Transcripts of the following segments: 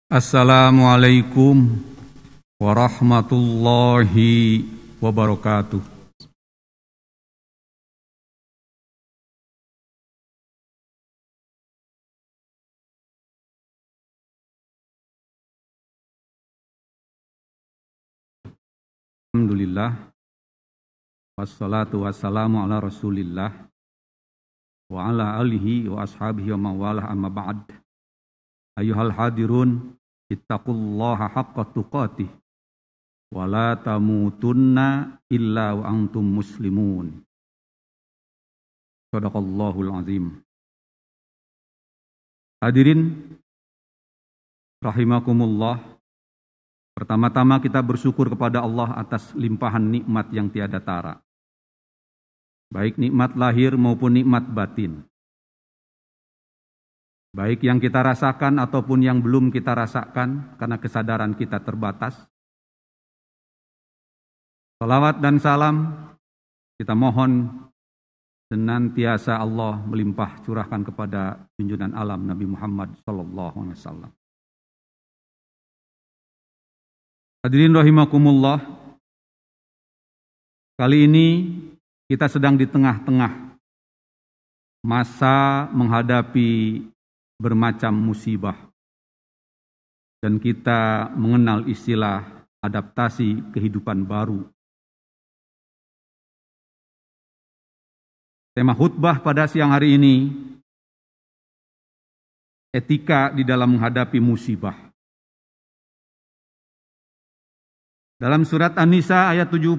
Assalamualaikum warahmatullahi wabarakatuh. Alhamdulillah, wassalatu wassalamu ala rasulillah wa ala alihi wa ashabihi wa mawalah amma ba'd. Ayuhal hadirun, ittaqullaha haqqa tuqatih wa la tamutunna illa wa antum muslimun. Shadaqallahul azim. Hadirin rahimakumullah, pertama-tama kita bersyukur kepada Allah atas limpahan nikmat yang tiada tara, baik nikmat lahir maupun nikmat batin, baik yang kita rasakan ataupun yang belum kita rasakan karena kesadaran kita terbatas. Salawat dan salam kita mohon senantiasa Allah melimpah curahkan kepada junjungan alam Nabi Muhammad SAW. Hadirin rahimakumullah, kali ini kita sedang di tengah-tengah masa menghadapi bermacam musibah, dan kita mengenal istilah adaptasi kehidupan baru. Tema khutbah pada siang hari ini, etika di dalam menghadapi musibah. Dalam surat An-Nisa ayat 79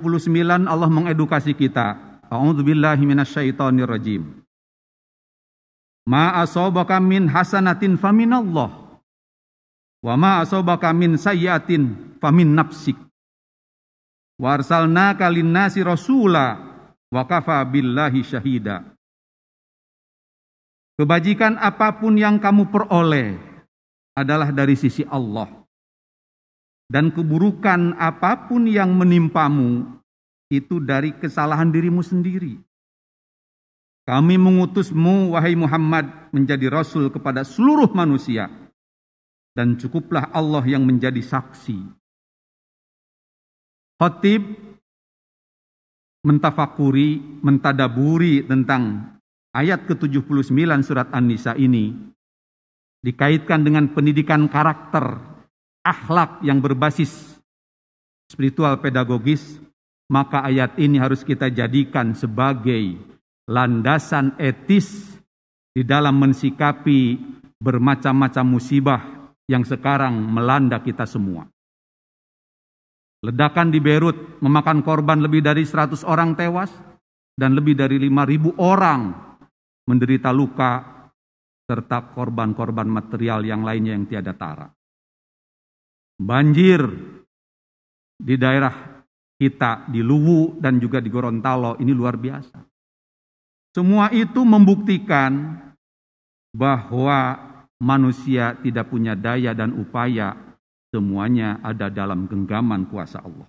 Allah mengedukasi kita. A'udzubillahi minasyaitonirrajim. Ma asabaka min hasanatin faminallah wa ma asabaka min sayyi'atin famin nafsik. Wa arsalnaka linnasi rasula wa kafa billahi syahida. Kebajikan apapun yang kamu peroleh adalah dari sisi Allah, dan keburukan apapun yang menimpamu itu dari kesalahan dirimu sendiri. Kami mengutusmu, wahai Muhammad, menjadi rasul kepada seluruh manusia, dan cukuplah Allah yang menjadi saksi. Khatib mentafakuri, mentadaburi tentang ayat ke-79 surat An-Nisa ini, dikaitkan dengan pendidikan karakter, akhlak yang berbasis spiritual pedagogis, maka ayat ini harus kita jadikan sebagai landasan etis di dalam mensikapi bermacam-macam musibah yang sekarang melanda kita semua. Ledakan di Beirut memakan korban lebih dari 100 orang tewas dan lebih dari 5.000 orang menderita luka, serta korban-korban material yang lainnya yang tiada tara. Banjir di daerah kita, di Luwu dan juga di Gorontalo, ini luar biasa. Semua itu membuktikan bahwa manusia tidak punya daya dan upaya, semuanya ada dalam genggaman kuasa Allah.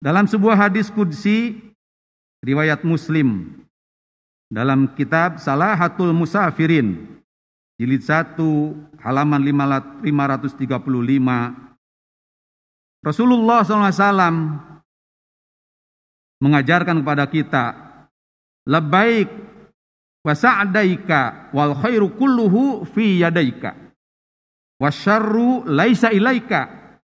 Dalam sebuah hadis qudsi riwayat Muslim, dalam kitab Salahatul Musafirin, jilid 1 halaman 535, Rasulullah SAW mengajarkan kepada kita, labbaik wa sa'daika wal khairu kulluhu fi yadaika wasyarru laisa ilaika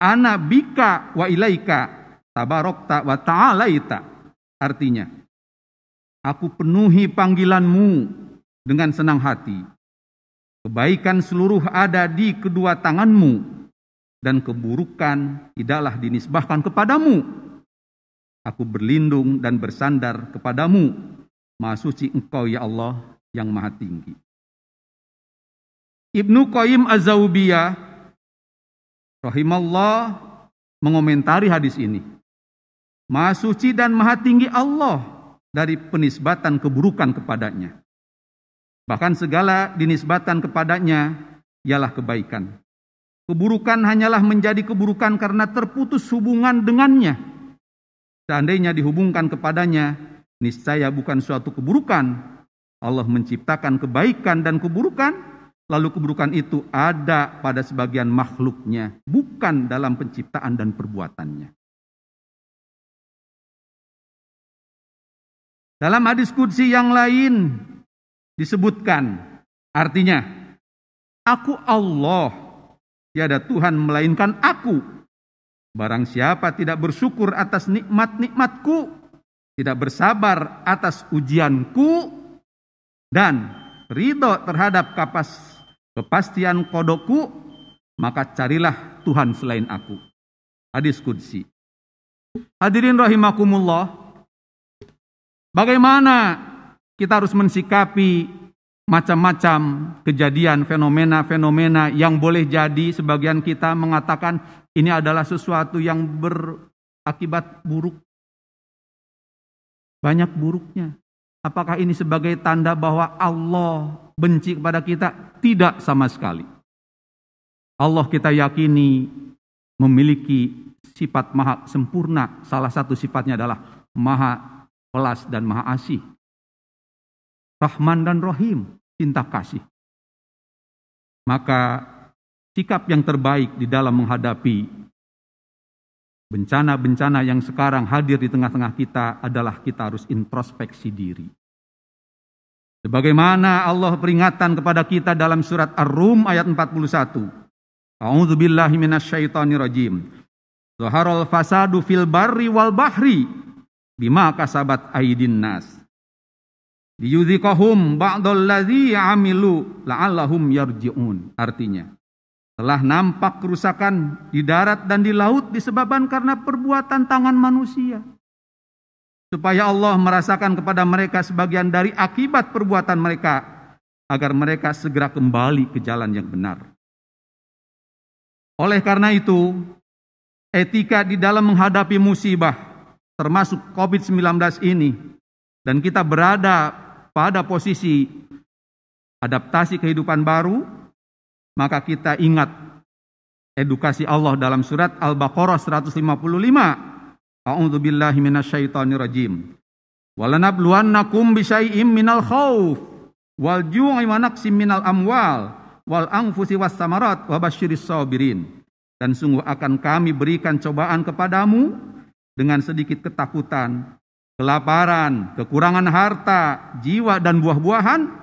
ana bika wa ilaika tabarakta wa ta'alaita. Artinya, aku penuhi panggilanmu dengan senang hati. Kebaikan seluruh ada di kedua tanganmu, dan keburukan tidaklah dinisbahkan kepadamu. Aku berlindung dan bersandar kepadamu. Maha suci Engkau ya Allah yang maha tinggi. Ibnu Qayyim Az-Zaubiyah rahimallah mengomentari hadis ini. Maha suci dan maha tinggi Allah dari penisbatan keburukan kepadanya. Bahkan segala dinisbatan kepadanya ialah kebaikan. Keburukan hanyalah menjadi keburukan karena terputus hubungan dengannya. Seandainya dihubungkan kepadanya, niscaya bukan suatu keburukan, Allah menciptakan kebaikan dan keburukan, lalu keburukan itu ada pada sebagian makhluknya, bukan dalam penciptaan dan perbuatannya. Dalam hadis qudsi yang lain disebutkan, artinya, aku Allah, tiada Tuhan melainkan aku. Barang siapa tidak bersyukur atas nikmat-nikmatku, tidak bersabar atas ujianku, dan ridho terhadap kepastian kodokku, maka carilah Tuhan selain aku. Hadis qudsi. Hadirin rahimakumullah, bagaimana kita harus mensikapi macam-macam kejadian, fenomena-fenomena yang boleh jadi sebagian kita mengatakan ini adalah sesuatu yang berakibat buruk. Banyak buruknya. Apakah ini sebagai tanda bahwa Allah benci kepada kita? Tidak sama sekali. Allah kita yakini memiliki sifat maha sempurna. Salah satu sifatnya adalah maha pelas dan maha asih. Rahman dan Rahim, cinta kasih. Maka sikap yang terbaik di dalam menghadapi bencana-bencana yang sekarang hadir di tengah-tengah kita adalah kita harus introspeksi diri. Sebagaimana Allah peringatkan kepada kita dalam surat Ar-Rum ayat 41. A'udzubillahi minasyaitonirrajim. Zaharal fasadu fil barri wal bahri bima kasabat aydin nas. Liyudhiqahum ba'dallazi amilu la'allahum yarji'un. Artinya, telah nampak kerusakan di darat dan di laut disebabkan karena perbuatan tangan manusia. Supaya Allah merasakan kepada mereka sebagian dari akibat perbuatan mereka, agar mereka segera kembali ke jalan yang benar. Oleh karena itu, etika di dalam menghadapi musibah, termasuk COVID-19 ini, dan kita berada pada posisi adaptasi kehidupan baru, maka kita ingat edukasi Allah dalam surat Al-Baqarah 155. A'udzubillahi minasyaitonirrajim. Walanabluwannakum bisyai'im minal khauf wal ju'i wa naqsim minal amwal wal anfusi was samarat wa basyiris sabirin. Dan sungguh akan kami berikan cobaan kepadamu dengan sedikit ketakutan, kelaparan, kekurangan harta, jiwa dan buah-buahan,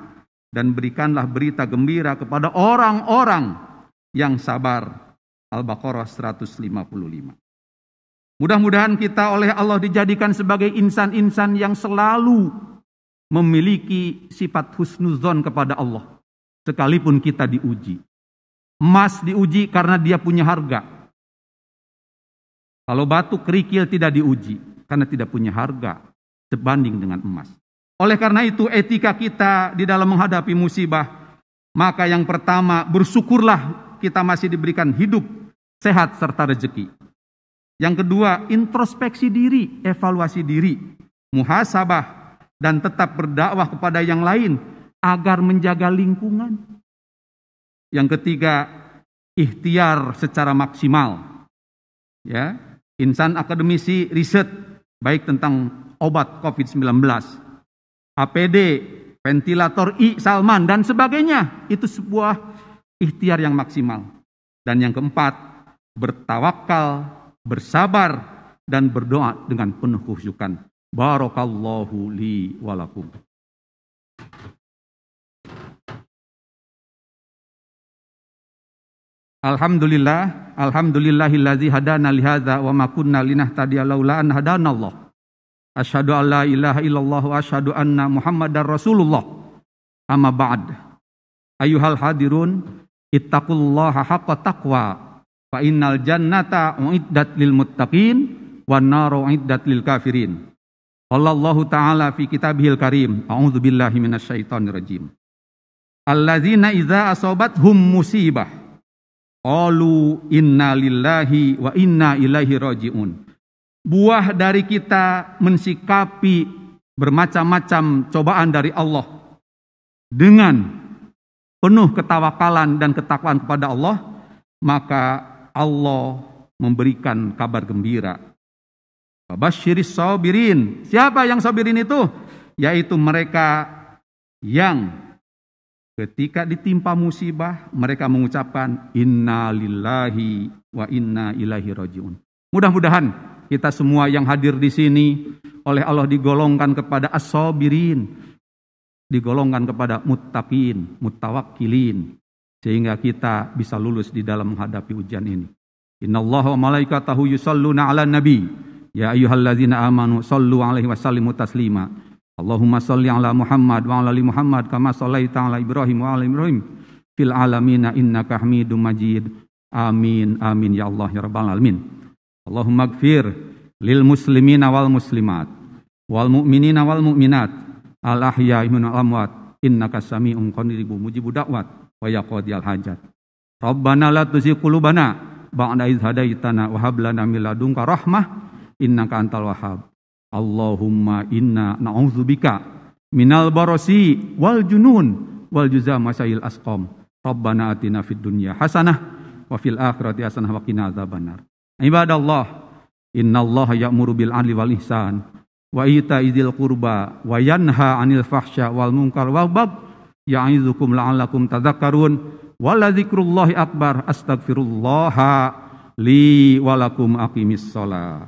dan berikanlah berita gembira kepada orang-orang yang sabar. Al-Baqarah 155. Mudah-mudahan kita oleh Allah dijadikan sebagai insan-insan yang selalu memiliki sifat husnuzon kepada Allah, sekalipun kita diuji. Emas diuji karena dia punya harga. Kalau batu kerikil tidak diuji karena tidak punya harga sebanding dengan emas. Oleh karena itu etika kita di dalam menghadapi musibah, maka yang pertama bersyukurlah kita masih diberikan hidup, sehat serta rezeki. Yang kedua, introspeksi diri, evaluasi diri, muhasabah, dan tetap berdakwah kepada yang lain agar menjaga lingkungan. Yang ketiga, ikhtiar secara maksimal. Ya, insan akademisi riset baik tentang obat COVID-19, APD, ventilator Salman dan sebagainya, itu sebuah ikhtiar yang maksimal. Dan yang keempat, bertawakal, bersabar, dan berdoa dengan penuh khusyukan. Barakallahu li walakum. Alhamdulillahilladzi hadana lihadza wa ma kunna linahtadiya laula an hadanallah. Asyhadu an la ilaha illallah wa asyhadu anna Muhammadar Rasulullah. Amma ba'd. Ayyuhal hadirun, ittaqullaha haqqa taqwa. Fa innal jannata uiddat lil muttaqin wan naru uiddat lil kafirin. Allahu ta'ala fi kitabihil karim. A'udzubillahi minasyaitonir rajim. Alladzina idza asabathum musibah qalu inna lillahi wa inna ilaihi rajiun. Buah dari kita mensikapi bermacam-macam cobaan dari Allah dengan penuh ketawakalan dan ketakwaan kepada Allah, maka Allah memberikan kabar gembira. Babasyiris sabirin. Siapa yang sabirin itu? Yaitu mereka yang ketika ditimpa musibah mereka mengucapkan inna lillahi wa inna ilaihi rajiun. Mudah-mudahan kita semua yang hadir di sini oleh Allah digolongkan kepada as-sabirin, digolongkan kepada muttaqin, muttawakkilin, sehingga kita bisa lulus di dalam menghadapi ujian ini. Innallaha wa malaikatahu yusholluna 'alan nabi ya ayyuhalladzina amanu shollu 'alaihi wa sallimu taslima. Allahumma sholli 'ala Muhammad wa 'ala ali Muhammad kama shallaita 'ala Ibrahim wa 'ala Ibrahim fil 'alamin innaka Hamidum Majid. Amin amin ya Allah ya rabbal alamin. Allahumma ighfir lil muslimina wal muslimat wal mu'minina wal mu'minat al ahya'i minal amwat innaka sami'un qaribun mujibud da'wat wa yaqdiyal hajat. Rabbana la tuzigh qulubana ba'da idh hadaitana wa hab lana min ladunka rahmah innaka antal wahhab. Allahumma inna na'udzubika minal barasi wal junun wal juzam masail asqam. Rabbana atina fid dunya hasanah wa fil akhirati hasanah wa qina adzabannar. Ibadallah, innallaha ya'muru bil 'adli wal ihsan wa ita'i dzil qurba wa yanha 'anil fahsya wal munkar wal baghi ya'izukum la'allakum tadhakkarun. Wala dzikrullahi akbar. Astaghfirullah li wa lakum aqimis shalah.